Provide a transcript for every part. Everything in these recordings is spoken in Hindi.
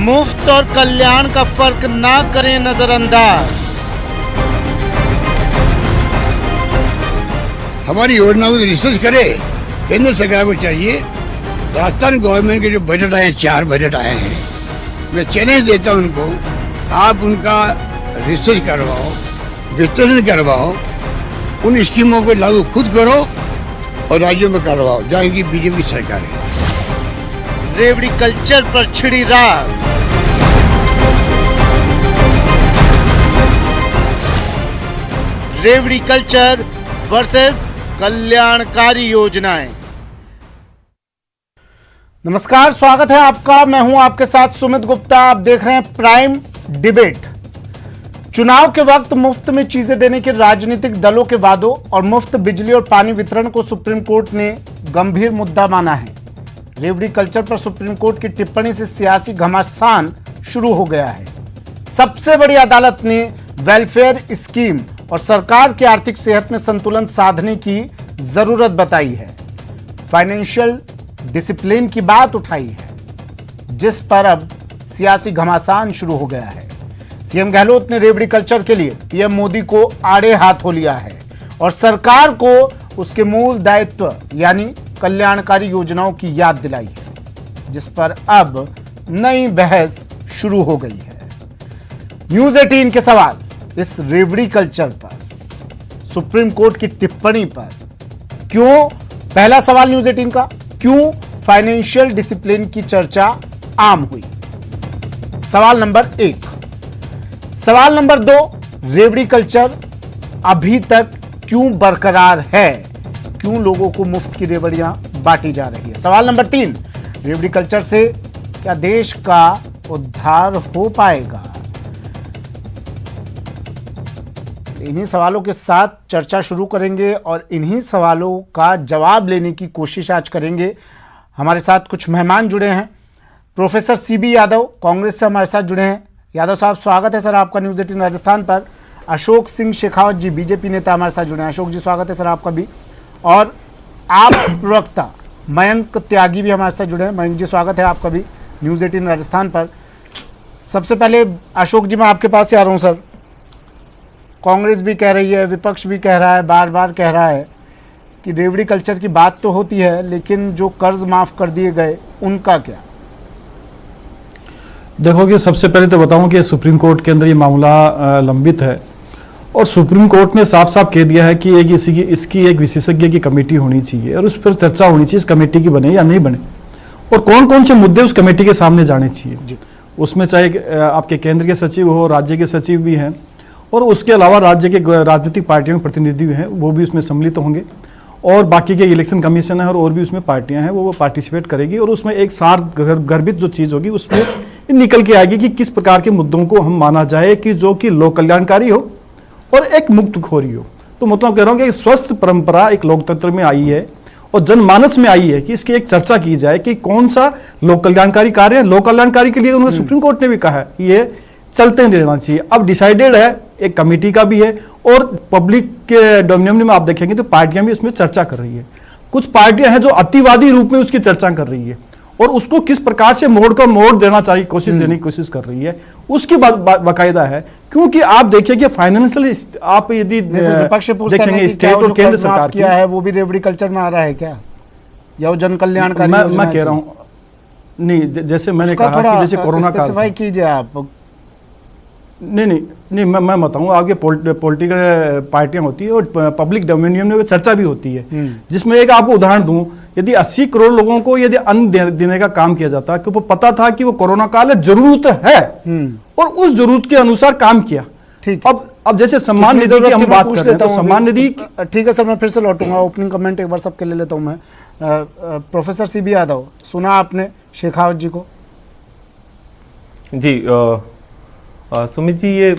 मुफ्त और कल्याण का फर्क ना करें नजरअंदाज। हमारी योजनाओं को रिसर्च करे। केंद्र सरकार को चाहिए, राजस्थान गवर्नमेंट के जो बजट आए, 4 बजट आए हैं, मैं चैलेंज देता हूं उनको, आप उनका रिसर्च करवाओ, विश्लेषण करवाओ, उन स्कीमों को लागू खुद करो और राज्यों में करवाओ जहाँ की बीजेपी सरकार है। रेवड़ी कल्चर पर छिड़ी रार। रेवड़ी कल्चर वर्सेस कल्याणकारी योजनाएं। नमस्कार, स्वागत है आपका। मैं हूं आपके साथ सुमित गुप्ता। आप देख रहे हैं प्राइम डिबेट। चुनाव के वक्त मुफ्त में चीजें देने के राजनीतिक दलों के वादों और मुफ्त बिजली और पानी वितरण को सुप्रीम कोर्ट ने गंभीर मुद्दा माना है। रेवड़ी कल्चर पर सुप्रीम कोर्ट की टिप्पणी से सियासी घमासान शुरू हो गया है। सबसे बड़ी अदालत ने वेलफेयर स्कीम और सरकार की आर्थिक सेहत में संतुलन साधने की जरूरत बताई है। फाइनेंशियल डिसिप्लिन की बात उठाई है, जिस पर अब सियासी घमासान शुरू हो गया है। सीएम गहलोत ने रेवड़ी कल्चर के लिए पीएम मोदी को आड़े हाथों लिया है और सरकार को उसके मूल दायित्व यानी कल्याणकारी योजनाओं की याद दिलाई है, जिस पर अब नई बहस शुरू हो गई है। न्यूज 18 के सवाल इस रेवड़ी कल्चर पर, सुप्रीम कोर्ट की टिप्पणी पर क्यों, पहला सवाल न्यूज 18 का, क्यों फाइनेंशियल डिसिप्लिन की चर्चा आम हुई? सवाल नंबर 1। सवाल नंबर 2, रेवड़ी कल्चर अभी तक क्यों बरकरार है? क्यों लोगों को मुफ्त की रेवड़ियां बांटी जा रही है? सवाल नंबर 3, रेवड़ी कल्चर से क्या देश का उद्धार हो पाएगा? इन्हीं सवालों के साथ चर्चा शुरू करेंगे और इन्हीं सवालों का जवाब लेने की कोशिश आज करेंगे। हमारे साथ कुछ मेहमान जुड़े हैं। प्रोफेसर सीबी यादव कांग्रेस से हमारे साथ जुड़े हैं। यादव साहब, स्वागत है सर आपका न्यूज 18 राजस्थान पर। अशोक सिंह शेखावत जी बीजेपी नेता हमारे साथ जुड़े हैं। अशोक जी, स्वागत है सर आपका भी। और आप प्रवक्ता मयंक त्यागी भी हमारे साथ जुड़े हैं। मयंक जी, स्वागत है आपका भी न्यूज 18 राजस्थान पर। सबसे पहले अशोक जी, मैं आपके पास से आ रहा हूँ सर। कांग्रेस भी कह रही है, विपक्ष भी कह रहा है, बार बार कह रहा है कि रेवड़ी कल्चर की बात तो होती है, लेकिन जो कर्ज माफ कर दिए गए उनका क्या? देखो कि सबसे पहले तो बताऊं कि सुप्रीम कोर्ट के अंदर ये मामला लंबित है और सुप्रीम कोर्ट ने साफ साफ कह दिया है कि इसकी एक विशेषज्ञ की कमेटी होनी चाहिए और उस पर चर्चा होनी चाहिए, इस कमेटी की बने या नहीं बने, और कौन कौन से मुद्दे उस कमेटी के सामने जाने चाहिए। उसमें चाहे आपके केंद्र के सचिव हो, राज्य के सचिव भी हैं, और उसके अलावा राज्य के राजनीतिक पार्टियों के प्रतिनिधि हैं, वो भी उसमें सम्मिलित होंगे, और बाकी के इलेक्शन कमीशन है और भी उसमें पार्टियां हैं, वो पार्टिसिपेट करेगी, और उसमें एक सार गर्भित जो चीज़ होगी उसमें निकल के आएगी कि किस प्रकार के मुद्दों को हम माना जाए कि जो कि लोक कल्याणकारी हो और एक मुक्तखोरी हो। तो मतलब कह रहा हूँ कि स्वस्थ परंपरा एक लोकतंत्र में आई है और जनमानस में आई है कि इसकी एक चर्चा की जाए कि कौन सा लोक कल्याणकारी कार्य है। लोक कल्याणकारी के लिए उन्होंने सुप्रीम कोर्ट ने भी कहा है ये चलते रहना चाहिए। अब डिसाइडेड है, एक कमेटी का भी है, और पब्लिक के डोमिनियन में आप देखेंगे तो पार्टियां भी उसमें चर्चा कर रही है। कुछ पार्टियां हैं जो अतिवादी रूप में उसकी चर्चा कर रही है और उसको किस प्रकार से मोड़ देना चाहिए, देने की कोशिश कर रही है, उसकी बाकायदा है। क्योंकि आप देखिए कि फाइनेंशियल आप यदि देखेंगे स्टेट और केंद्र सरकार किया है, वो भी रेवड़ी कल्चर में आ रहा है क्या, या वो जन कल्याणकारी? मैं कह रहा हूँ नहीं, जैसे मैंने कहा कि जैसे कोरोना काल कीजिए आप। नहीं, मैं बताऊँ, आगे पॉलिटिकल पार्टियां होती है और पब्लिक डोमिनियन में वो चर्चा भी होती है, जिसमें एक आपको उदाहरण दूं, यदि 80 करोड़ लोगों को यदि अन्न देने का काम किया जाता, क्योंकि पता था कि वो कोरोना काल है, जरूरत है, और उस जरूरत के अनुसार काम किया। ठीक। अब जैसे सम्मान निधि की हम बात कर रहे हैं तो सम्मान निधि, ठीक है सर, मैं फिर से लौटूंगा। ओपनिंग कमेंट एक बार सबके ले लेता हूं मैं। प्रोफेसर सीबी यादव, सुना आपने शेखावत जी को? जी, सुमित जी, ये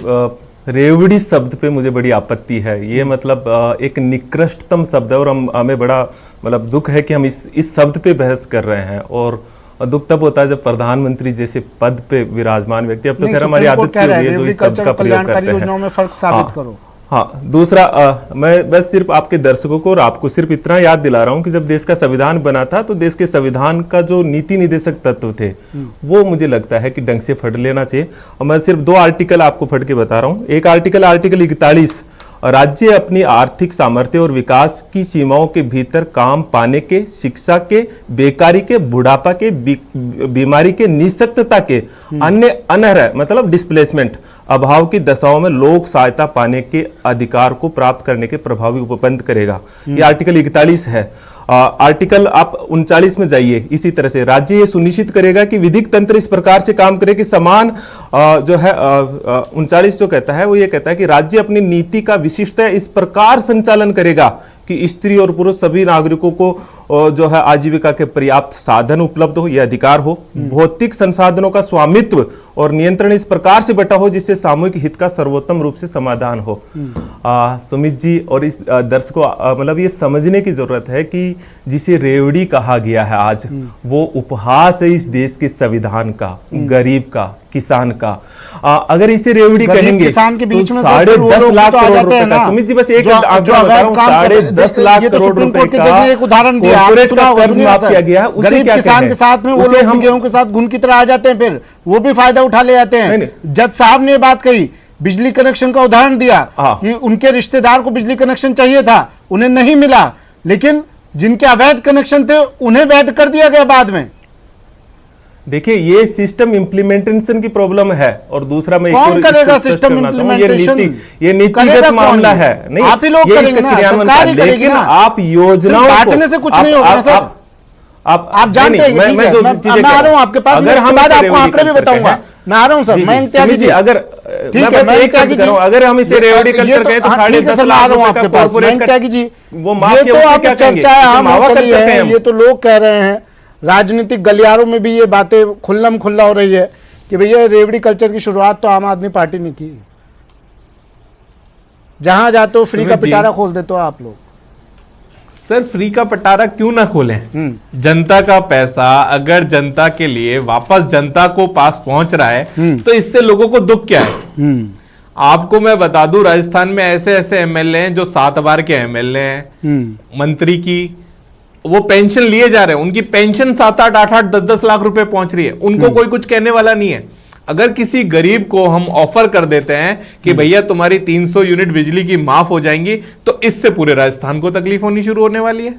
रेवड़ी शब्द पे मुझे बड़ी आपत्ति है। ये मतलब एक निकृष्टतम शब्द है और हमें बड़ा मतलब दुख है कि हम इस शब्द पे बहस कर रहे हैं। और दुख तब होता है जब प्रधानमंत्री जैसे पद पे विराजमान व्यक्ति, अब तो खैर हमारी आदत की हुई है जो इस शब्द का प्रयोग करते हैं। योजनाओं में फर्क साबित करो। हाँ, दूसरा मैं बस सिर्फ आपके दर्शकों को और आपको सिर्फ इतना याद दिला रहा हूं कि जब देश का संविधान बना था तो देश के संविधान का जो नीति निदेशक तत्व थे वो मुझे लगता है कि ढंग से पढ़ लेना चाहिए। और मैं सिर्फ 2 आर्टिकल आपको पढ़ के बता रहा हूं। एक आर्टिकल 41, राज्य अपनी आर्थिक सामर्थ्य और विकास की सीमाओं के भीतर काम पाने के, शिक्षा के, बेकारी के, बुढ़ापा के, बीमारी के, निःशक्तता के, अन्य अनर्ह मतलब डिस्प्लेसमेंट अभाव की दशाओं में लोक सहायता पाने के अधिकार को प्राप्त करने के प्रभावी उपबंध करेगा। ये आर्टिकल 41 है। आर्टिकल आप 39 में जाइए। इसी तरह से राज्य ये सुनिश्चित करेगा कि विधिक तंत्र इस प्रकार से काम करे कि समान जो है 39 जो कहता है वो ये कहता है कि राज्य अपनी नीति का विशिष्ट इस प्रकार संचालन करेगा कि स्त्री और पुरुष सभी नागरिकों को जो है आजीविका के पर्याप्त साधन उपलब्ध हो, यह अधिकार हो, भौतिक संसाधनों का स्वामित्व और नियंत्रण इस प्रकार से बटा हो जिससे सामूहिक हित का सर्वोत्तम रूप से समाधान हो। सुमित जी और इस दर्शकों मतलब ये समझने की जरूरत है कि जिसे रेवड़ी कहा गया है आज वो उपहास है इस देश के संविधान का, गरीब का, किसान का। अगर इसे रेवड़ी कहेंगे किसान के बीच में 10.5 लाख करोड़ रुपए का, सुमित जी बस एक आपको बता रहा हूं 10.5 लाख करोड़ रुपए का एक उदाहरण दिया कॉर्पोरेट का कर्ज माफ किया गया है। उसे क्या किसान के साथ में वो लोग गेहूं के साथ घुन की तरह आ जाते हैं, फिर वो भी फायदा उठा ले जाते हैं। जज साहब ने बात कही, बिजली कनेक्शन का उदाहरण दिया कि उनके रिश्तेदार को बिजली कनेक्शन चाहिए था, उन्हें नहीं मिला, लेकिन जिनके अवैध कनेक्शन थे उन्हें वैध कर दिया गया बाद में। देखिए ये सिस्टम इंप्लीमेंटेशन की प्रॉब्लम है। और दूसरा मैं कौन करेगा सिस्टम इंप्लीमेंटेशन? ये नीतिगत मामला है। नहीं, आप ही लोग करेंगे ना, सरकार ही करेगी ना। आप योजनाओं बांटने से कुछ नहीं होगा सर। आप जानते हैं, मैं आ रहा हूं आपके पास, अगर हम आपको आंकड़े भी बताऊंगा। मैं आ रहा हूं सर, मैं त्यागी जी, अगर अगर हम इसे रेवड़ी कल्चर कहें तो 10.5 लाख रुपए का कॉर्पोरेट त्यागी जी, वो माफ ये तो आप चर्चा है, ये तो लोग कह रहे हैं, राजनीतिक गलियारों में भी ये बातें खुल्लम खुल्ला हो रही है कि भैया रेवड़ी कल्चर की शुरुआत तो आम आदमी पार्टी ने की। जहां जाते हो फ्री का पिटारा खोल देते हो आप लोग। सर फ्री का पटारा क्यों ना खोलें? जनता का पैसा अगर जनता के लिए वापस जनता को पास पहुंच रहा है तो इससे लोगों को दुख क्या है? आपको मैं बता दूं, राजस्थान में ऐसे ऐसे एमएलए हैं जो 7 बार के एमएलए हैं, मंत्री की वो पेंशन लिए जा रहे हैं, उनकी पेंशन 7-8, 8-8, 10-10 लाख रुपए पहुंच रही है, उनको कोई कुछ कहने वाला नहीं है। अगर किसी गरीब को हम ऑफर कर देते हैं कि भैया तुम्हारी 300 यूनिट बिजली की माफ हो जाएंगी, तो इससे पूरे राजस्थान को तकलीफ होनी शुरू होने वाली है।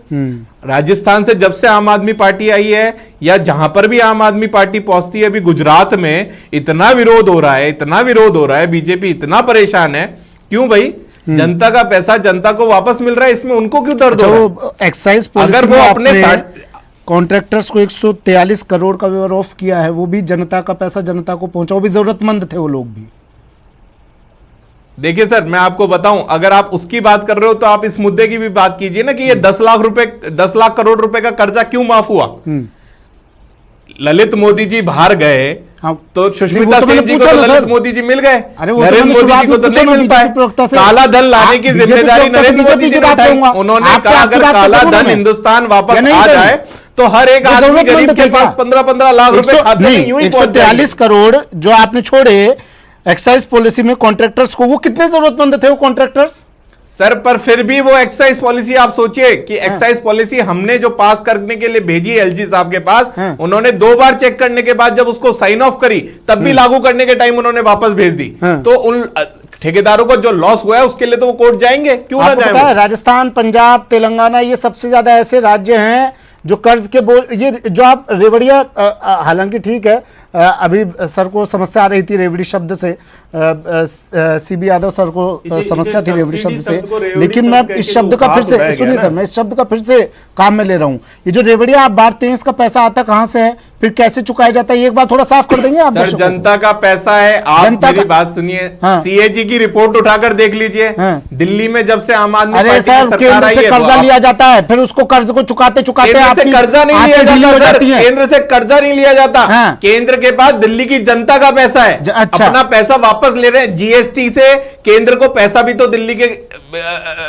राजस्थान से जब से आम आदमी पार्टी आई है या जहां पर भी आम आदमी पार्टी पहुंचती है, अभी गुजरात में इतना विरोध हो रहा है, इतना विरोध हो रहा है, बीजेपी इतना परेशान है। क्यों भाई? जनता का पैसा जनता को वापस मिल रहा है, इसमें उनको क्यों दर्द हो रहा है? एक्साइज पॉलिसी अगर वो अपने कॉन्ट्रैक्टर्स को 143 करोड़ का वेवर ऑफ किया है, वो भी जनता का पैसा जनता को पहुंचा, वो भी जरूरतमंद थे वो लोग भी। देखिए सर, मैं आपको बताऊं, अगर आप उसकी बात कर रहे हो तो आप इस मुद्दे की भी बात कीजिए ना कि ये 10 लाख करोड़ रुपए का कर्जा क्यों माफ हुआ? ललित मोदी जी बाहर गए तो सुष्मिता सेन जी को तो ललित मोदी जी मिल गए, नरेंद्र मोदी जी को तो नहीं मिल पाए। काला धन लाने की जिम्मेदारी नरेंद्र मोदी जी ने उठाई। उन्होंने कहा अगर काला धन हिंदुस्तान वापस आ जाए तो हर एक आदमी गरीब के पास 15-15 लाख रुपए खाते में यूं ही पहुंच जाएंगे। 143 करोड़ जो आपने छोड़े एक्साइज पॉलिसी में कॉन्ट्रैक्टर्स को, वो कितने जरूरतमंद थे वो कॉन्ट्रैक्टर्स? सर पर फिर भी वो एक्साइज पॉलिसी, आप सोचिए कि एक्साइज पॉलिसी हमने जो पास करने के लिए भेजी एलजी साहब के पास, उन्होंने 2 बार चेक करने के बाद जब उसको साइन ऑफ करी तब भी लागू करने के टाइम उन्होंने वापस भेज दी। तो उन ठेकेदारों को जो लॉस हुआ है उसके लिए तो वो कोर्ट जाएंगे, क्यों ना जाएंगे? राजस्थान, पंजाब, तेलंगाना, ये सबसे ज्यादा ऐसे राज्य हैं जो कर्ज के बोझ, ये जो आप रेवड़िया, हालांकि ठीक है, अभी सर को समस्या आ रही थी रेवड़ी शब्द से, सीबी यादव सर को समस्या थी रेवड़ी शब्द से, लेकिन मैं इस शब्द का फिर से, सुनिए सर, मैं इस शब्द का फिर से काम में ले रहा हूँ। ये जो रेवड़िया आप बांटते हैं, इसका पैसा आता कहाँ से है, फिर कैसे चुकाया जाता है, ये एक बार थोड़ा साफ कर देंगे आप? सर जनता का पैसा है, आप मेरी बात सुनिए, सीएजी की रिपोर्ट उठाकर देख लीजिए। दिल्ली में जब से आम आदमी पार्टी की सरकार आई है, कर्जा लिया जाता है, फिर उसको कर्ज को चुकाते चुकाते कर्जा नहीं लिया जाता, केंद्र से कर्जा नहीं लिया जाता, केंद्र के पास दिल्ली की जनता का पैसा है। अच्छा। अपना पैसा वापस ले रहे हैं जीएसटी से, केंद्र को पैसा भी तो दिल्ली के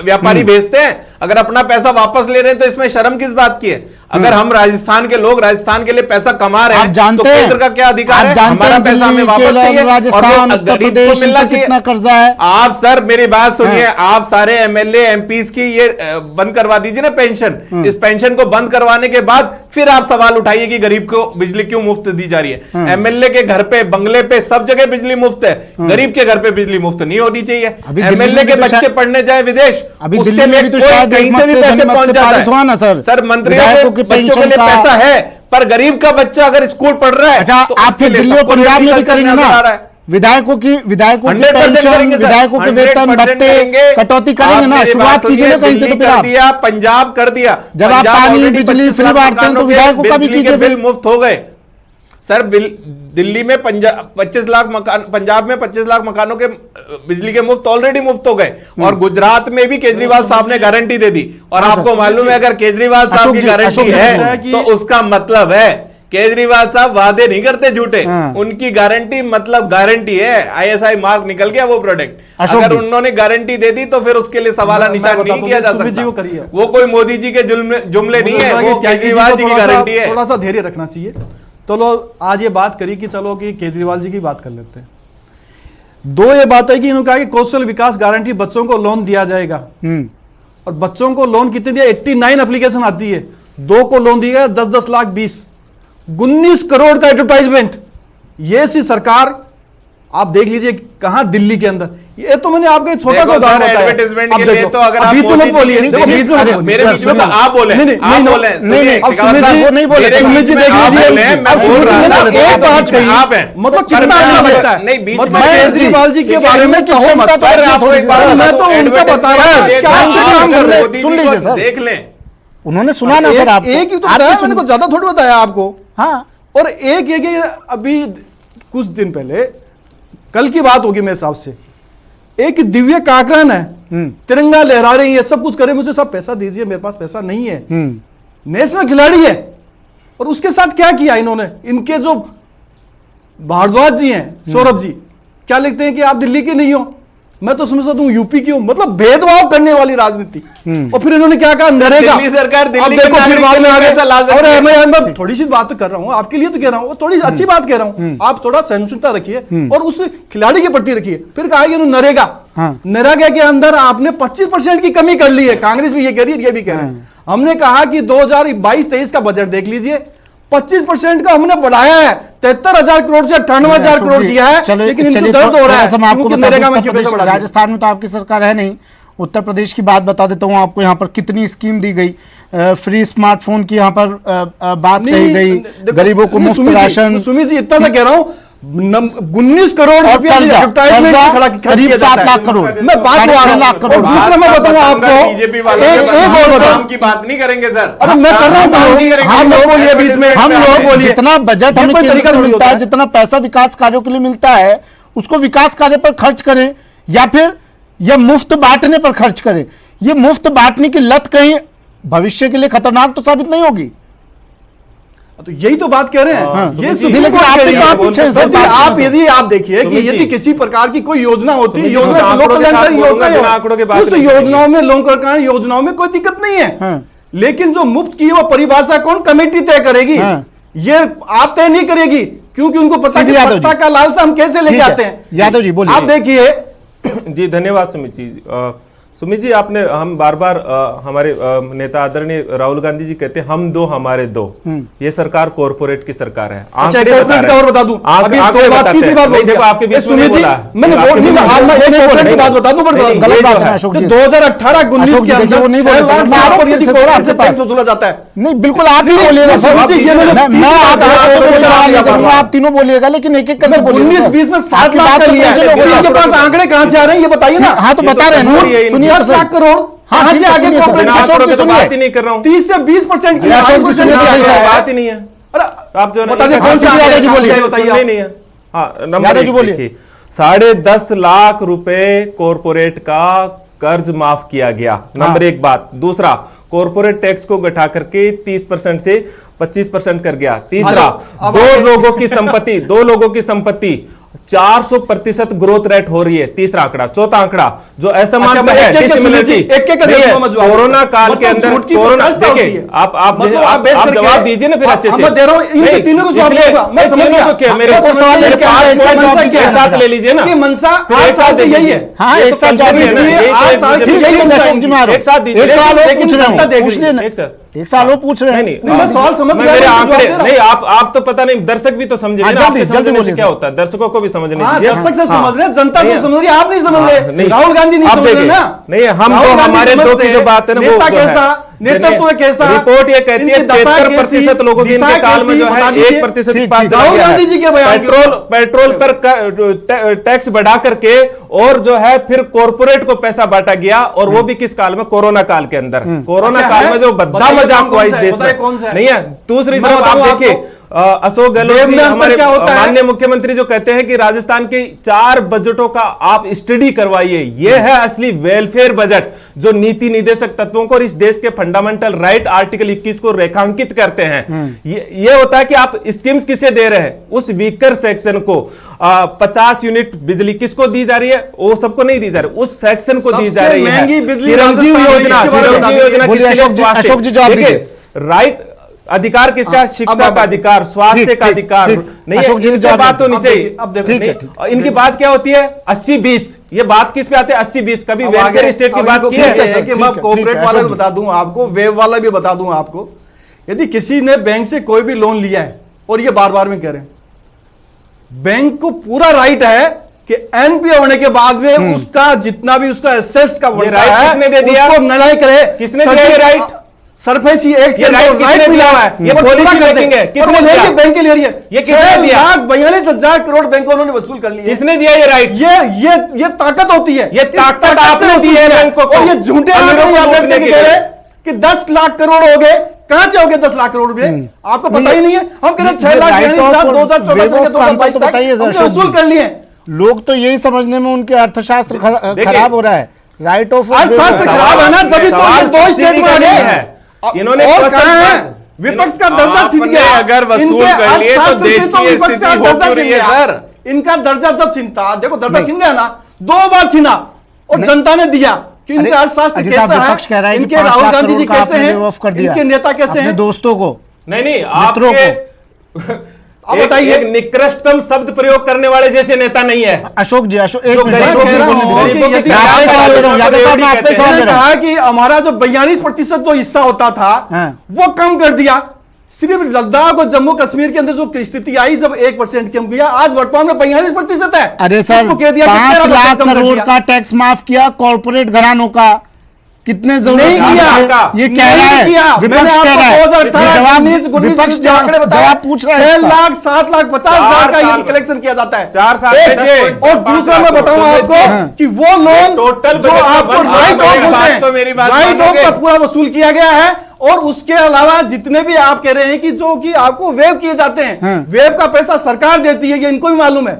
व्यापारी भेजते हैं। अगर अपना पैसा वापस ले रहे हैं तो इसमें शर्म किस बात की है? अगर हम राजस्थान के लोग राजस्थान के लिए पैसा कमा रहे आप हैं जानते तो हैं, केंद्र का क्या अधिकार आप है? जानते हमारा हैं पैसा हमें दिल्ली, वापस केरल, चाहिए और राजस्थान, वो उत्तर गरीब को प्रदेश, मिलना इनका चाहिए। कितना कर्जा है? आप सर मेरी बात सुनिए, हाँ। आप सारे एमएलए एमपीज की ये बंद करवा दीजिए ना पेंशन। इस पेंशन को बंद करवाने के बाद फिर आप सवाल उठाइए कि गरीब को बिजली क्यों मुफ्त दी जा रही है। एमएलए के घर पे, बंगले पे, सब जगह बिजली मुफ्त है, गरीब के घर पे बिजली मुफ्त नहीं होनी चाहिए। अभी दिल्ली एमएलए में के भी तो बच्चे शायद- पढ़ने जाए विदेश, अभी उसके दिल्ली में लिए भी तो कोई शायद कहीं एकमत से भी से पैसे जनमत पहुंच से जाता पारित हुआ ना है। सर। सर मंत्रियों विधायकों के की बच्चों के पेंशन लिए का- पैसा है, पर गरीब का बच्चा अगर स्कूल पढ़ रहा है अच्छा, तो आप उसके फिर लिए दिल्ली और सबको पंजाब में भी political करेंगे नजर आ ना? रहा है। विधायकों की 100% पेंशन, करेंगे सर, विधायकों के वेतन 100% भत्ते करेंगे। कटौती करेंगे आप ना? मेरी शुरुआत बात कीजिए ना सुनिए, कहीं से, तो दिल्ली फिर कर आप दिया, पंजाब कर दिया। जब आप पंजाब पानी, already बिजली 25 फ्री लाख बांटते हैं तो मकानों के विधायकों का भी बिजली के कीजिए बिल मुफ्त हो गए। सर दिल्ली में 25 लाख मकान, पंजाब में 25 लाख मकानों के बिजली के मुफ्त ऑलरेडी मुफ्त हो गए। और गुजरात में भी केजरीवाल साहब ने गारंटी दे दी। और हाँ आपको सर। मालूम है अगर केजरीवाल साहब अशोक की जी गारंटी बताया है कि- तो उसका मतलब है केजरीवाल साहब वादे नहीं करते झूठे। हाँ। उनकी गारंटी मतलब गारंटी है। आईएसआई मार्क निकल गया वो प्रोडक्ट। अशोक अगर जी। उन्होंने गारंटी दे दी तो फिर उसके लिए सवाल मैं निशान बताता नहीं हूं, किया जा सुमित जी को सकता। करिए। वो कोई मोदी जी के जुमले नहीं है, वो केजरीवाल जी की गारंटी है। थोड़ा सा धैर्य रखना चाहिए। तो लो आज ये बात करी कि चलो कि केजरीवाल जी की बात कर लेते हैं। दो ये बात है कि इन्होंने कहा कि कौशल विकास गारंटी बच्चों को लोन दिया जाएगा। और बच्चों को लोन कितने दिया? 89 एप्लीकेशन आती है, 2 को लोन दिया 10-10 लाख 19 करोड़ का एडवर्टाइजमेंट। ये सी सरकार आप देख लीजिए कहां, दिल्ली के अंदर। ये तो मैंने आपको एक छोटा सा देखो उदाहरण सर, बताया। एडवर्टाइजमेंट अब के लिए देखो, तो अगर आप बीच में मोदी मत बोलिए, जी देखो की- बीच में मत अरे, बोलिए। मेरे सर, बीच में तो सुनिए। आप बोले, नहीं, आप नहीं, बोले, नहीं, सुनिए, नहीं, अब शेखावत सुमित साहब जी वो नहीं बोले, मेरे सुमित सुमित जी जी देख आप लीजिए, बोले, मैं अब बोल सुमित रहा जी ने था, एक आप बात बीच में कही, आप हैं। मतलब सर, कितना मैं अच्छा बोल- लगता है। नहीं, बीच मतलब में- केजरीवाल जी के ठीक है, बारे में इनकी कहो मत। क्षमता तो अरे, है आपको एक बात सर, मैं बता तो दूं, उनका बता रहा हूं, एडवर्टाइजमेंट क्या देखो, काम कर रहे हैं। मोदी सुन जी लीजिए को सर। देख लें। उन्होंने सुना ना सर आप एक ही तो बताया मैंने, को ज्यादा थोड़ी बताया आपको। हाँ, और एक ये अभी कुछ दिन पहले, कल की बात होगी मेरे हिसाब से, एक दिव्य काकरान है, तिरंगा लहरा रही है, सब कुछ करे, मुझे सब पैसा दीजिए, मेरे पास पैसा नहीं है। नेशनल खिलाड़ी है। और उसके साथ क्या किया इन्होंने? इनके जो भारद्वाज जी हैं, सौरभ जी, क्या लिखते हैं कि आप दिल्ली के नहीं हो, मैं तो समझता हूं यूपी की हूं। मतलब भेदभाव करने वाली राजनीति। और फिर इन्होंने क्या कहा? नरेगा। दिल्ली सरकार अब दिल्ली के देखो फिर नागरिक बाद के में लिए आ पैसा ला गए। सकते और हैं। मैं थोड़ी सी बात तो कर रहा हूं, आपके लिए तो कह रहा हूं, थोड़ी अच्छी बात कह रहा हूं। आप थोड़ा सहिष्णुता रखिए और उस खिलाड़ी के प्रति रखिए। फिर कहा कि नरेगा, नरेगा के अंदर आपने 25% की कमी कर ली है। कांग्रेस भी ये कह रही है, ये भी कह रहे हैं। हमने कहा कि 2022-23 का बजट देख लीजिए, 25% का हमने बढ़ाया है। 73,000 करोड़ से 98,000 करोड़ दिया है। चलो, लेकिन इनको चलिए, दर्द हो रहा थोड़ा सा मैं है आपको क्योंकि बता दूं, नरेगा में उत्तर क्यों पैसा प्रदेश- बढ़ा दिया। राजस्थान में तो आपकी सरकार है नहीं। उत्तर प्रदेश की बात बता देता हूं आपको। यहाँ पर कितनी स्कीम दी गई, फ्री स्मार्टफोन की यहाँ पर बात कही गई, देखो, गरीबों को मुफ्त सुमित जी, राशन। सुमित जी इतना सा कह रहा हूं, 19 करोड़ और रुपया कर्जा एडवर्टाइजमेंट से खड़ा खर्च करीब किया 7 जाता है। लाख करोड़। मैं बात साढ़े आ रहा 6 हूं। लाख करोड़। और दूसरा मैं बताऊंगा आपको, बीजेपी वालों एक और नाम बताऊं की बात नहीं करेंगे सर। अरे मैं कर रहा हूं, बात नहीं करेंगे। हम लोग बोलिए बीच में, हम लोग बोलिए। जितना बजट ये हमें कोई केंद्र तरीका से थोड़ी मिलता होता है, जितना पैसा विकास कार्यों के लिए मिलता है, उसको विकास कार्य पर खर्च करें या फिर यह मुफ्त बांटने पर खर्च करें। ये मुफ्त बांटने की लत कहीं भविष्य के लिए खतरनाक तो साबित नहीं होगी। तो यही तो बात कह रहे हैं। हाँ, ये सुमित जी, सुप्रीम लेकिन कोर्ट आप कह भी रही तो है। आप पीछे हैं, सर जी, बात आप में यदि आप देखिए कि सुमित यदि जी। किसी प्रकार की कोई योजना होती है, सुमित जी, योजना मैं लोक आंकड़ों के कल्याणकारी साथ बोलूंगा, योजना बिना आंकड़ों के बात उस नहीं करेंगे। योजनाओं में लोक कल्याण योजनाओं में कोई दिक्कत नहीं है। लेकिन जो मुफ्त की वो परिभाषा कौन कमेटी तय करेगी? ये आप तय नहीं करेगी, क्योंकि उनको पता है सीधी कि यादव जी। पत्ता का लालसा हम कैसे लेके ठीक है। आते हैं। यादव जी, बोलिए। आप देखिए, जी धन्यवाद सुमित जी। सुमित जी, आपने हम बार बार हमारे नेता आदरणीय राहुल गांधी जी कहते हैं हम दो हमारे दो। ये सरकार कॉर्पोरेट की सरकार है। अच्छा आंकड़े कॉर्पोरेट बता का रहे और हैं। बता दूं, अभी आंकड़े दो बात बताते तीसरी हैं। बात नहीं, बोल देखो दिया। आपके बीच में सुमित नहीं जी, बोला। मैंने आपके बोल नहीं, बीच में आप मैं नहीं, एक नहीं, कॉर्पोरेट की नहीं, बात बता दूं, नहीं, गलत ये बात जो है है, अशोक तो जी। 2018-19 अशोक के जी, देखिए, अंदर वो नहीं 6 बोले, लाख मैं से आपको ऊपर यदि फिर से कॉर्पोरेट से आपके पास- टैक्स वसूला जाता है। नहीं, बिल्कुल आप ही बोलिएगा सर। सुमित जी, ये मैंने मैं तीसरी आप बात लोगों से कहा, कोई सवाल नहीं आपका करूंगा, बात। आप तीनों बोलिएगा, लेकिन एक एक करके मैं बोलिएगा 19-20 में 7 आपकी लाख बात का तो लिया पीछे है। लोग बोलिए। इनके पास आंकड़े कहां से आ रहे हैं ये बताइए ना। हाँ, तो बता रहे हैं ना, ये तो सुनिए तो 10 सही। लाख करोड़ हाँ, कहां ठीक से है, आगे सुनिए सर। कॉर्पोरेट बिना अशोक आंकड़ों जी, के तो सुनिए। बात ही नहीं कर रहा हूँ। 30 से 20% की अशोक जी, सुनिए तो सही सर। बात ही नहीं है। अरे आप जो है ना, बता दें एक- कौन सा यादव जी बोलिए। बताइए सुनने आप। नहीं है। हाँ, नंबर यादव जी एक बोलिए। देखिए, 10.5 लाख रुपए कॉरपोरेट का कर्ज माफ किया गया। नंबर एक बात। दूसरा, कॉरपोरेट टैक्स को घटा करके 30% से 25% कर गया। तीसरा, अब दो आगे- लोगों की संपत्ति 400% ग्रोथ रेट हो रही है। तीसरा आंकड़ा, चौथा आंकड़ा जो असमान अच्छा, पे है, कोरोना काल के अंदर कोरोना, देखिए आप जवाब दीजिए ना फिर अच्छे से। दे रहा हूं इन तीनों को जवाब दूंगा, मैं समझ गया। मेरे साथ ले लीजिए ना, मनसा आज साल से यही है। हाँ, एक साथ जवाब दीजिए। आज साल से यही है। एक साथ दीजिए। एक साल और पूछ रहे जनता देख हो, पूछ रही है। लेना। एक साल वो पूछ रहे हैं। नहीं, मैं सवाल समझ मैं गया, मेरे मैं आंकड़े जवाब दे रहा हूं। नहीं, आप तो पता नहीं, दर्शक भी तो समझे हाँ, ना, आपसे जल्दी समझने से बोलिए क्या सर। होता है, दर्शकों को भी समझने हाँ, दीजिए। दर्शक से हाँ। समझ रहे हैं, जनता नहीं, से समझ रही है, आप नहीं समझ नहीं, रहे, राहुल गांधी नहीं आप समझ रहे देखिए, ना। नहीं, हम राहुल तो गांधी हमारे दो समझते की जो बात है ना, वो नेता जो है। कैसा, नेतृत्व कैसा, रिपोर्ट ये कहती है इनकी दशा 73% लोगों की कैसी, इनके काल में जो दिशा है कैसी, 1% ठीक, पास ठीक। चला राहुल गया है। गांधी जी के बयान के पेट्रोल पर टैक्स बढ़ा करके और जो है फिर कॉर्पोरेट को पैसा बांटा गया, और वो भी किस काल में, कोरोना काल के अंदर। कोरोना अच्छा काल है? में जो बद्दा बताइए मजाक कौन हुआ इस सा है? देश बताइए कौन सा में है? नहीं है। दूसरी मैं तरफ आप बताऊं देखिए, अशोक गहलोत देव जी में अंतर हमारे क्या होता है? माननीय मुख्यमंत्री जो कहते हैं कि राजस्थान के 4 बजटों का आप स्टडी करवाइए, ये है असली वेलफेयर बजट जो नीति निदेशक तत्वों को और इस देश के फंडामेंटल राइट आर्टिकल 21 को रेखांकित करते हैं। ये होता है कि आप स्कीम्स किसे दे रहे हैं, उस वीकर सेक्शन को। 50 यूनिट बिजली किसको दी जा रही है, वो सबको नहीं दी जा रही, उस सेक्शन को दी जा सबसे रही है। महंगी बिजली चिरंजीव राजस्थान में, योजना, इसके बारे में बता चिरंजीव योजना बोलिए, किसके लिए? अशोक जी स्वास्थ्य। जवाब देखिए, दीजिए। राइट अधिकार किसका है? शिक्षा अब का अधिकार, स्वास्थ्य ठीक, का ठीक, अधिकार ठीक। नहीं है। अशोक जी इनकी जवाब बात होनी अब चाहिए। देखिए, अब देखो। ठीक है, नहीं, ठीक। और इनकी बात क्या होती है? 80-20। ये बात किस पे आते हैं? 80-20। कभी अब वेलफेयर आगे- स्टेट की अब बात इनको की ठीक है? है कि मैं ठीक है, कॉर्पोरेट ठीक है, वाला भी अशोक जी। बता दूं आपको, वेब वाला भी बता दूं आपको। यदि किसी ने बैंक से कोई भी लोन लिया है, और ये बार बार में कह रहे हैं, बैंक को पूरा राइट है कि एनपीए होने के बाद में उसका जितना भी उसका एसेट का बनता राइट है, किसने दे दिया? उसको नलाई करे। किसने दिया ये राइट? सरफेसी एक्ट ये राइट किसने राइट मिला दिया? हुआ है, ये वो पॉलिसी पूरा कर मेकिंग दे। है। और किसने वो दिया? लेके बैंक के ले रही है। ये किसने दिया? 6,42,000 करोड़ बैंकों उन्होंने वसूल कर लिए। किसने दिया ये राइट? ये ताकत होती है। ये इस ताकत से आपने वसूल दी है किया। बैंकों को। और ये झूठे अमीरों आंकड़े को यहाँ लूटने बैठ के के कह लिए। रहे हैं कि 10 लाख करोड़ हो गए। कहां से हो गए 10 लाख करोड़ रुपए? आपको पता ही नहीं है। हम कह रहे 6,42,000 2014 से 2022 तक वसूल कर लिए। लोग तो यही समझने में उनके अर्थशास्त्र देखिए, खराब हो रहा है। राइट ऑफ आज शास्त्र खराब है ना, जब तो ये दो स्टेट में आ गए हैं। इन्होंने और क्वेश्चन कहां है? पर- विपक्ष का दर्जा छिन आपने गया। अगर वसूल इनके कर लिए तो अर्थशास्त्र देश से की विपक्ष का स्थिति हो दर्जा क्यों छिन रही है, गया। सर? इनका दर्जा जब छिनता, देखो दर्जा नहीं। छिन गया ना, 2 बार छिना और नहीं। जनता ने दिया कि इनका अरे, अर्थशास्त्र अजीत साहब, कैसा विपक्ष कह रहा है, है कि इनके 5 राहुल लाख गांधी जी करोड़ का कैसे आपने हैं, waive कर दिया। इनके नेता कैसे अपने हैं। दोस्तों को। नहीं, मित्रों आपके अब बताइए। एक निकृष्टतम शब्द प्रयोग करने वाले जैसे नेता नहीं है। अशोक जी, अशोक एक जो मिनट, गरीबों अशोक कह जी रहा बोलने हूं दीजिए। कि यदि मैं आपका ही सवाल ले रहा हूं, यादव साहब, मैं आपका ही सवाल ले मैंने रहा हूं। कहा कि हमारा जो 42% जो हिस्सा होता था हाँ। वो कम कर दिया। सिर्फ लद्दाख और जम्मू कश्मीर के अंदर जो स्थिति आई, जब 1% कम किया, आज वर्तमान में 45% है। अरे सर, उसको कह दिया कि 5 13% लाख कम कर करोड़ दिया। का टैक्स माफ किया कॉर्पोरेट घरानों का। कितने जरूरत नहीं है? किया। ये कह नहीं रहा है, किया। विपक्ष मैंने कह रहा है। आपको 2018, जवाब 19, विपक्ष के आंकड़े बताए। जवाब पूछ रहा है 6 इसका। लाख 7 लाख 50 हजार का 4 ये कलेक्शन किया जाता है। 4 साल एक, में 10 और दूसरा मैं बताऊं आपको कि वो लोन टोटल जो बजट का आपको वन- राइट आप ऑफ मेरी बोलते बात हैं, तो मेरी बात राइट ऑफ मानोगे? का पूरा वसूल किया गया है। और उसके अलावा जितने भी आप कह रहे हैं कि जो कि आपको वेव किए जाते हैं, वेव का पैसा सरकार देती है, ये इनको भी मालूम है।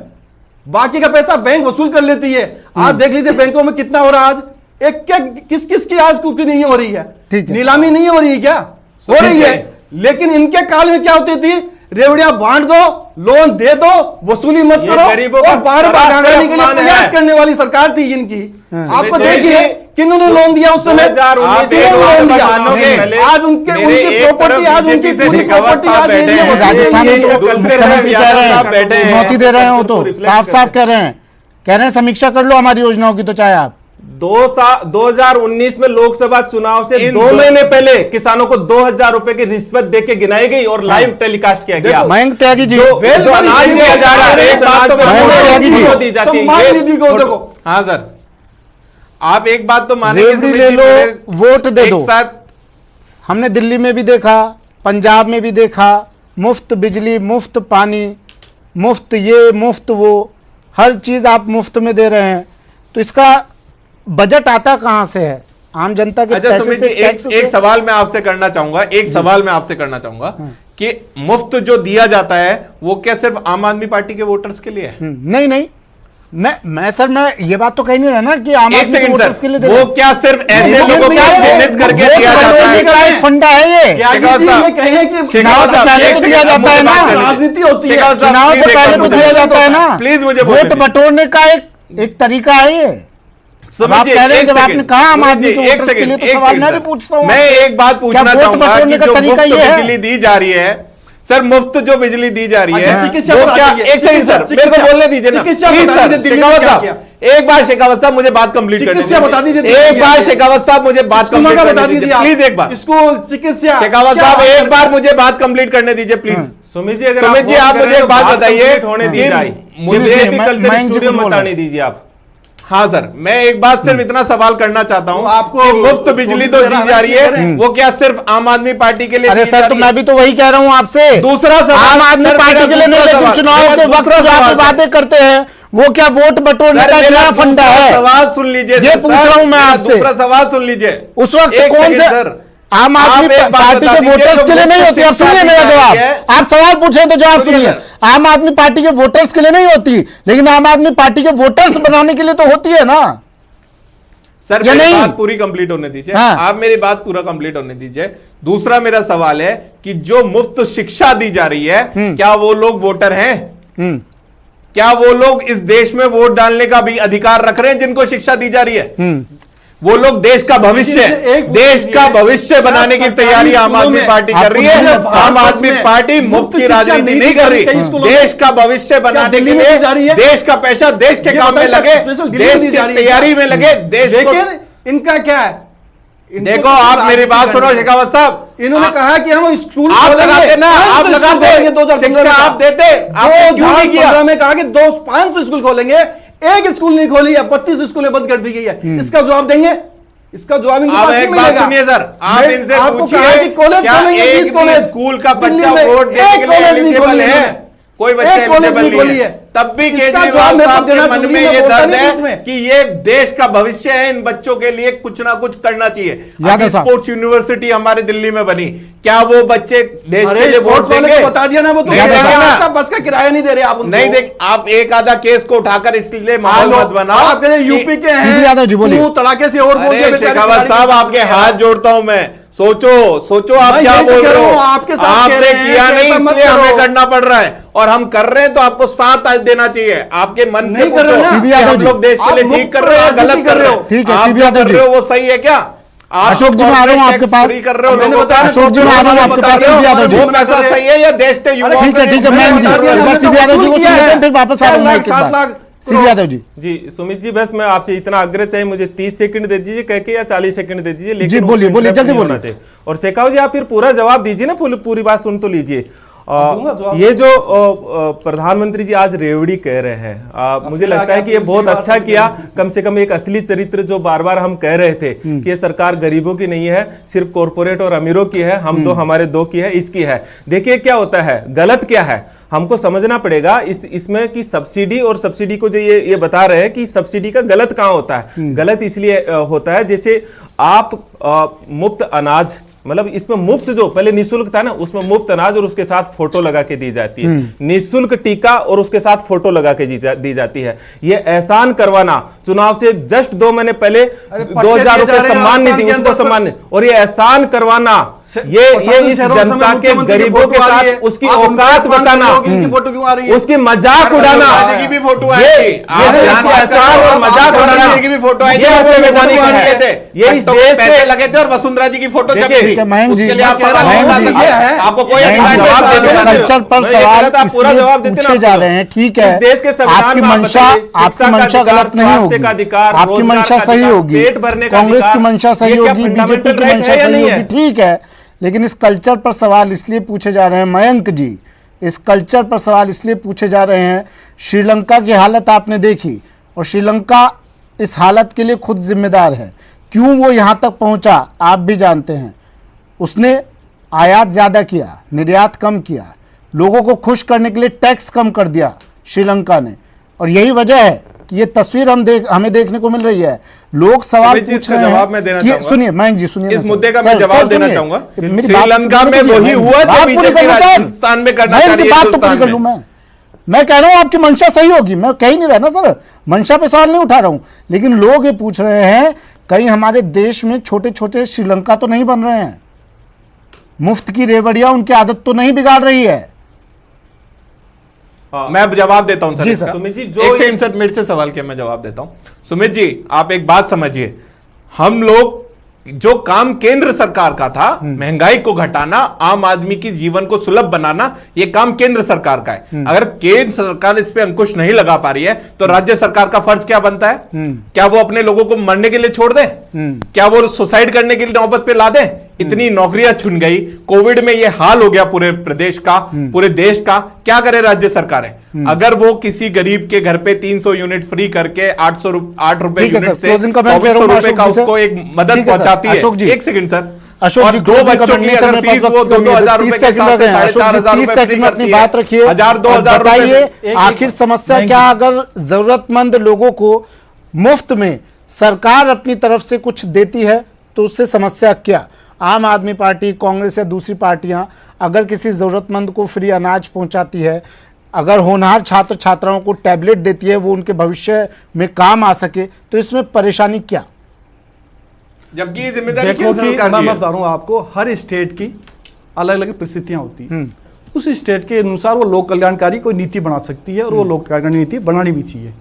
बाकी का पैसा बैंक वसूल कर लेती है। आज देख लीजिए बैंकों में कितना हो रहा है। आज एक क्या किस किस की आज कुछ नहीं हो रही है, ठीक है। नीलामी नहीं हो रही है क्या? हो रही है। लेकिन इनके काल में क्या होती थी? रेवड़ियां बांट दो, लोन दे दो, वसूली मत ये करो, गरीबों का और बार बार सरासर भगाने के लिए अपमान प्रयास है। करने वाली सरकार थी इनकी। आपको सुरेश देखिए जी, किन्होंने लोन दिया उस समय, 2019 किन्होंने लोन दिया। मानोगे? आज उनके मेरे उनकी एक प्रॉपर्टी, तरफ आज उनकी बीजेपी से पूरी शेखावत प्रॉपर्टी साहब आज बैठे एरिया हैं। में राजस्थान में तो कल्चर मुख्यमंत्री है, कह रहे यादव साहब बैठे हैं, हैं। चुनौती दे रहे हो तो कल्चर को साफ साफ reflect कह रहे हैं समीक्षा कर लो हमारी योजनाओं की, तो चाहे आप 2019 में लोकसभा चुनाव से 2 महीने पहले किसानों को 2,000 रुपए की रिश्वत देके गिनाई गई और लाइव टेलीकास्ट किया गया। मयंक त्यागी जी, जो अनाज दिया जा रहा है, एक बात तो मयंक त्यागी जी, दी जाती है। सम्मान ये निधि को देखो, हाँ सर, आप एक बात तो मानेंगे रेवड़ी सुमित ले जी, लो, मेरे वोट दे एक दो। साथ हमने दिल्ली में भी देखा, पंजाब में भी देखा, मुफ्त बिजली, मुफ्त पानी, मुफ्त ये, मुफ्त वो, हर चीज आप मुफ्त में दे रहे हैं। तो इसका बजट आता कहां से है? आम जनता के अच्छा पैसे सुमित से, जी, टैक्स एक से। सवाल मैं आपसे करना चाहूंगा, कि मुफ्त जो दिया जाता है वो क्या सिर्फ आम आदमी पार्टी के वोटर्स के लिए है? नहीं नहीं, मैं सर मैं ये बात तो कह नहीं रहा ना कि आम एक आदमी के सेकंड वोटर्स के लिए सर, दे रहे वो हैं। क्या सिर्फ ऐसे वो लोगों को क्या है? चिन्हित करके वोट दिया जाता बटोरने है? का एक फंडा है ये। त्यागी शेखावत जी साहब, ये कहे कि चुनाव से पहले तो दिया जाता है ना, राजनीति होती है। शेखावत साहब, चुनाव से प्लीज पहले एक तो बार दिया जाता है ना। प्लीज मुझे बोलने वोट दीजिए। बटोरने का एक तरीका है ये। अब आप समझिए, कह रहे हैं एक जब आपने सेकंड, कहा आम सुमित आदमी जी, के एक वोटर्स के लिए, सेकंड, तो एक सवाल सेकंड मैं भी सर। पूछता हूँ मैं आपसे। एक बात पूछना क्या वोट चाहूंगा बटोरने कि का जो तरीका मुफ्त ये है? बिजली दी जा रही है सर, मुफ्त जो बिजली दी जा रही है अच्छा, चिकित्सा वो बता क्या, दीजिए, एक सेकंड सर, चिकित्सा, मेरे को बोलने दीजिए ना चिकित्सा प्लीज बता सर। दीजिए, दिल्ली में शेखावत क्या साहब, एक बार शेखावत साहब मुझे बात कंप्लीट करने चिकित्सा बता दीजिए, दिल्ली एक में बार क्या है? शेखावत साहब मुझे बात स्कूलों कंप्लीट का बता करने दीजिए दीजिए आप। प्लीज एक बार। स्कूल, चिकित्सा, शेखावत क्या साहब बात एक बार करते मुझे बात कंप्लीट करने दीजिए प्लीज। सुमित जी अगर सुमित जी, वोट आप कर मुझे रहे हैं एक तो बात बताइए कंप्लीट होने दी कि जाए, मुझे सुनिए, भी मैं- कल्चर मयंक जी स्टूडियो कुछ बोल बताने रहे हैं। दीजिए आप। हाँ सर, मैं एक बात सिर्फ इतना सवाल करना चाहता हूँ तो आपको कि मुफ्त बिजली तो दी जा रही है, वो क्या सिर्फ आम आदमी पार्टी के लिए अरे दी सर जा तो रही मैं है? भी तो वही कह रहा हूँ आपसे। दूसरा सवाल, आम आदमी सर, पार्टी मेरा के लिए नहीं, दूसरा लेकिन सवाल, चुनाव मेरा के वक्त दूसरा जो आप सवाल, वादे करते हैं वो क्या वोट बटोरने सर, का एक मेरा नया फंडा दूसरा है? सवाल सुन लीजिए ये सर, पूछ रहा हूं मैं मेरा आपसे। दूसरा सवाल सुन लीजिए। उस वक्त एक कौन सेकंड से सर, आम आदमी आप एक बात पार्टी बता के दीजिए, वोटर्स जो के लिए नहीं मुफ्त होती। अब शिक्षा सुनिए दी मेरा जा रही जवाब, है। आप सवाल पूछे तो जवाब सुनिए सुनिए। सर। आम आदमी पार्टी के वोटर्स के लिए नहीं होती, लेकिन आम आदमी पार्टी के वोटर्स बनाने के लिए तो होती है ना। सर या मेरी नहीं? बात पूरी कंप्लीट होने दीजिए। हाँ। आप मेरी बात पूरा कंप्लीट होने दीजिए। दूसरा मेरा सवाल है कि जो मुफ्त शिक्षा दी जा रही है, क्या वो लोग वोटर हैं? क्या वो लोग इस देश में वोट डालने का भी अधिकार रख रहे हैं जिनको शिक्षा दी जा रही है? वो लोग देश का भविष्य, एक देश का भविष्य बनाने की तैयारी आम आदमी पार्टी कर रही है। आम आदमी पार्टी मुफ्त की राजनीति नहीं कर रही, देश का भविष्य बनाने के दिल्ली में दी जा रही लिए है? देश का पैसा देश के ये काम में बताइए, लगे, स्पेशल दिल्ली देश में दी की जा रही है तैयारी क्या? में लगे, देश को। लेकिन इनका क्या है? इनको देखो तो आप मेरी राजनीति बात सुनो करनी है। शेखावत साहब, इन्होंने कहा कि हम स्कूल आप खोलेंगे। लगाते ना, आप तो स्कूल लगाते, खोलेंगे 2015 शिक्षा में। आप देते, आपने क्यों नहीं किया? 2015 में कहा कि 500 स्कूल खोलेंगे, एक स्कूल नहीं खोली है, 32 स्कूलें बंद कर दी गई है। इसका जवाब देंगे? इसका जवाब इनके आप पास नहीं एक बात मिलेगा। सुनिए सर, आप मैं इनसे आपको पूछिए कहा कि कॉलेज क्या खोलेंगे, एक 20 भी कॉलेज स्कूल का दिल्ली बच्चा में वोट देने एक के लिए कॉलेज नहीं एलिजिबल खोली है? है, कोई बच्चा एक कॉलेज एलिजिबल नहीं खोली नहीं है। है। तब भी इसका केजरीवाल जवाब मेरे को साहब के देना मन जरूरी में है, ये बोलता दर्द नहीं है बीच में। कि ये देश का भविष्य है, इन बच्चों के लिए कुछ ना कुछ करना चाहिए। यादव अभी साहब। स्पोर्ट्स यूनिवर्सिटी हमारे दिल्ली में बनी, क्या वो बच्चे देश के अरे लिए वोट स्पोर्ट्स वाले देंगे? को बता दिया ना, वो तो नहीं यादव देंगे साहब। ना। आपका बस का किराया नहीं दे रहे आप उनको। नहीं देख, आप एक आधा केस को उठाकर इसलिए माहौल मत बनाओ। आप कह रहे हैं यूपी के हैं, सीधी यादव जी बोलिए। तू तड़ाके से और बोल दिया अरे बेचारे शेखावत खिलाड़ी साहब, के साथ आपके में। हाथ जोड़ता हूं मैं। सोचो आप मैं क्या यही तो बोल कह रहे रहा हो। हूं, आपके साथ कह आपने रहे हैं किया कि नहीं, ऐसा मत इसलिए हमें करो। करना पड़ रहा है, और हम कर रहे हैं तो आपको साथ आज देना चाहिए। आपके मन से नहीं कर रहे पूछो ना। कि सीबी यादव हम जी, लोग देश के आप लिए मुफ्त ठीक कर रहे हो या राजनीति गलत कर रहे हो? ठीक है, आप सीबी जो यादव कर जी। रहे हो वो सही है क्या? आप अशोक जी, मैं आ रहा हूं आपके पास। फ्री कर रहे हो मैंने लोगों बताया को। ना, अशोक जी, मैं आ रहा हूं आपके पास, सीबी यादव जी। वो पैसा सही है या देश के युवाओं ठीक है, के ठीक है, लिए? मैम जी, बता दिया एक ना, बार हमने सीबी तो यादव जी को वसूल किया सुन लेते हैं, है। फिर वापस आ रहा हूं मैं 7 आपके लाख पास। सीबी यादव जी। जी सुमित जी, बस मैं आपसे इतना आग्रह चाहिए, मुझे 30 सेकंड दे दीजिए कह के, या 40 सेकंड दे दीजिए, लेकिन जी, बोलिए, उसमें बोलिए, interrupt जल्दी नहीं होना बोलिए। चाहिए। और शेखावत जी, आप फिर पूरा जवाब दीजिए ना, पूरी बात सुन तो लीजिए। दूंगा जवाब। ये जो प्रधानमंत्री जी आज रेवड़ी कह रहे हैं, मुझे फिर लगता आगे है कि ये आप बहुत दूसरी अच्छा बात किया। कम से कम एक असली चरित्र जो बार बार हम कह रहे थे कि ये सरकार गरीबों की नहीं है, सिर्फ कॉर्पोरेट और अमीरों की है, हम दो हमारे दो की है, इसकी है। देखिए क्या होता है, गलत क्या है हमको समझना पड़ेगा इसमें कि सब्सिडी, और सब्सिडी को जो ये बता रहे हैं कि सब्सिडी का गलत कहां होता है। गलत इसलिए होता है जैसे आप मुफ्त अनाज, मतलब इसमें मुफ्त जो पहले निशुल्क था ना, उसमें मुफ्त अनाज और उसके साथ फोटो लगा के दी जाती है। निशुल्क टीका और उसके साथ फोटो लगा के दी जाती है। ये एहसान करवाना, चुनाव से जस्ट 2 महीने पहले 2000 रुपए सम्मान निधि, उसको सम्मान निधि, और ये एहसान करवाना, ये इस जनता के गरीबों के साथ उसकी औकात बताना, उसकी मजाक उड़ाना, की भी फोटो आई ये थी। आप एहसान और मजाक उड़ाना, की भी फोटो आई थी, ये उसमें संवैधानिक फोटो है। थे। ये इस तो देश पैसे से लगे थे और वसुंधरा जी की फोटो देखिए, छपी थी। ठीक है, मयंक जी, उसके लिए आप मैं कह रहा सवाल हूं, नहीं ये कर है। सकते। आपको कोई नहीं, अधिकार जवाब नहीं देते है। हैं, कल्चर पर मैं सवाल गलत, आप पूरा इसलिए जवाब देते ना पूछे जा आपको। रहे हैं, ठीक इस है। देश के संविधान आपकी में आप मंशा, बताइए, आपकी शिक्षा का मंशा अधिकार, गलत नहीं स्वास्थ्य होगी, का अधिकार, आपकी रोजगार मंशा का सही अधिकार, होगी, पेट भरने का कांग्रेस की अधिकार, मंशा सही ये क्या होगी, बीजेपी fundamental की right मंशा है या सही नहीं होगी, है? ठीक है। लेकिन इस कल्चर पर सवाल इसलिए पूछे जा रहे हैं मयंक जी, इस कल्चर पर सवाल इसलिए पूछे जा रहे हैं, श्रीलंका की हालत आपने देखी, और श्रीलंका इस हालत के लिए खुद जिम्मेदार है। क्यों वो यहाँ तक पहुँचा आप भी जानते हैं। उसने आयात ज़्यादा किया, निर्यात कम किया, लोगों को खुश करने के लिए टैक्स कम कर दिया श्रीलंका ने, और यही वजह है कि ये तस्वीर हमें देखने को मिल रही है। लोग सवाल सुमित जी, पूछ इसका रहे जवाब मैं हैं देना कि चाहूंगा। सुनिए मयंक जी, सुनिए इस ना मुद्दे का सर, मैं सर, जवाब सर, देना सुनिए। चाहूंगा। मेरी बात श्रीलंका पूरी में कीजिए, वही मयंक जी। हुआ जो बात पूरी बीजेपी कर लूं, सर। राजस्थान में करना मयंक चाह जी, रही है बात तो पूरी हिंदुस्तान कर में। लूं मैं। मैं कह रहा हूं आपकी मंशा सही होगी, मैं कह ही नहीं रहा ना सर, मंशा पे सवाल नहीं उठा रहा हूं, लेकिन लोग ये पूछ रहे हैं कहीं हमारे देश में छोटे छोटे श्रीलंका तो नहीं बन रहे हैं, मुफ्त की रेवड़ियां उनकी आदत तो नहीं बिगाड़ रही है। मैं अब जवाब देता हूं सर जी इसका। सर। सुमित जी, जो एक सेकंड सर, मेरे से सवाल किया, मैं जवाब देता हूं। सुमित जी, आप एक बात समझिए, हम लोग जो काम केंद्र सरकार का था, महंगाई को घटाना, आम आदमी की जीवन को सुलभ बनाना, यह काम केंद्र सरकार का है। अगर केंद्र सरकार इस पे अंकुश नहीं लगा पा रही है तो राज्य सरकार का फर्ज क्या बनता है? क्या वो अपने लोगों को मरने के लिए छोड़ दे? क्या वो सुसाइड करने के लिए नौबत पे ला दे? इतनी नौकरियां छुन गई, कोविड में ये हाल हो गया पूरे प्रदेश का, पूरे देश का, क्या करे राज्य सरकारें? अगर वो किसी गरीब के घर पे 300 यूनिट फ्री करके 8 रुपए ठीक है यूनिट सर, से closing comment 2400 करूंगा रुपए का अशोक जी से। उसको एक मदद ठीक है सर, पहुंचाती अशोक जी। है। एक सेकंड सर, अशोक और जी, दो closing बच्चों comment की नहीं, सर, अगर मेरे पास फीस वक्त वो कम है, 2,000 30 रुपए के सेकंड साथ लगे हैं। 4,500 30 रुपए सेकंड में अपनी फ्री बात करती रखिए, है। 1,000 और 2,000 बताइए रुपए आखिर समस्या क्या, अगर जरूरतमंद लोगों को मुफ्त में सरकार अपनी तरफ से कुछ देती है तो उससे समस्या क्या? आम आदमी पार्टी, कांग्रेस या दूसरी पार्टियां अगर किसी जरूरतमंद को फ्री अनाज पहुंचाती है, अगर होनहार छात्र छात्राओं को टैबलेट देती है, वो उनके भविष्य में काम आ सके, तो इसमें परेशानी क्या? जबकि ये जिम्मेदारी देखो केंद्र कि सरकार मैं की है। बता रहा हूं आपको, हर स्टेट की अलग अलग परिस्थितियां होती हैं। उस स्टेट के अनुसार वो लोक कल्याणकारी कोई नीति बना सकती है और वो लोक कल्याणकारी नीति बनानी भी चाहिए।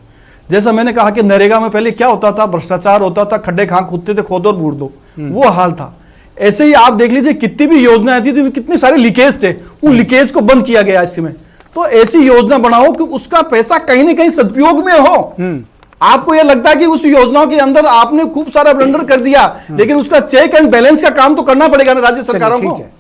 जैसा मैंने कहा कि नरेगा में पहले क्या होता था, भ्रष्टाचार होता था, खड्डे खां खुदते थे, खोदो और बूढ़ दो, वो हाल था। ऐसे ही आप देख लीजिए कितनी भी योजनाएं थी तो कितने सारे लीकेज थे, उन लीकेज को बंद किया गया इसमें। तो ऐसी योजना बनाओ कि उसका पैसा कहीं ना कहीं सदुपयोग में हो। आपको यह लगता है कि उस योजनाओं के अंदर आपने खूब सारा ब्लंडर कर दिया, लेकिन उसका चेक एंड बैलेंस का काम तो करना पड़ेगा ना राज्य सरकारों ठीक को। है।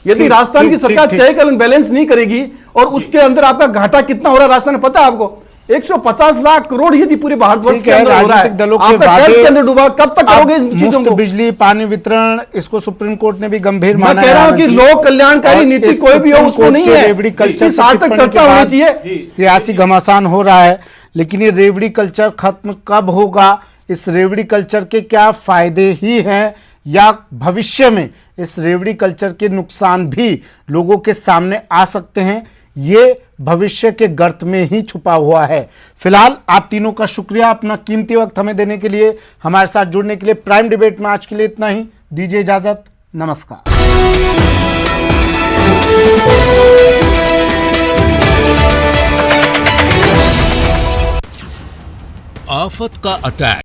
यदि ठीक, राजस्थान की ठीक, सरकार ठीक, चेक एंड बैलेंस नहीं करेगी और उसके अंदर आपका घाटा कितना हो रहा है राजस्थान में पता है आपको? 150 लाख करोड़ यदि पूरे भारतवर्ष ठीक के है, अंदर हो रहा राजनीतिक दलों है, के आपका कर्ज वादे, के अंदर डूबा, कब तक करोगे इन चीजों मुफ्त को? बिजली, पानी वितरण, इसको सुप्रीम कोर्ट ने भी गंभीर मैं माना कह रहा हूं कि हालांकि। लोक कल्याणकारी और नीति इस कोई भी हो सुप्रीम उसको कोर्ट नहीं के है, रेवड़ी कल्चर इसकी पर सार्थक टिप्पणी चर्चा के होनी बाद चाहिए। सियासी घमासान हो रहा है, लेकिन ये रेवड़ी कल्चर खत्म कब होगा? इस रेवड़ी कल्चर के क्या फायदे ही हैं या भविष्य में इस रेवड़ी कल्चर के नुकसान भी लोगों के सामने आ सकते हैं? ये भविष्य के गर्त में ही छुपा हुआ है। फिलहाल आप तीनों का शुक्रिया अपना कीमती वक्त हमें देने के लिए, हमारे साथ जुड़ने के लिए। प्राइम डिबेट में आज के लिए इतना ही, दीजिए इजाजत, नमस्कार। आफत का अटैक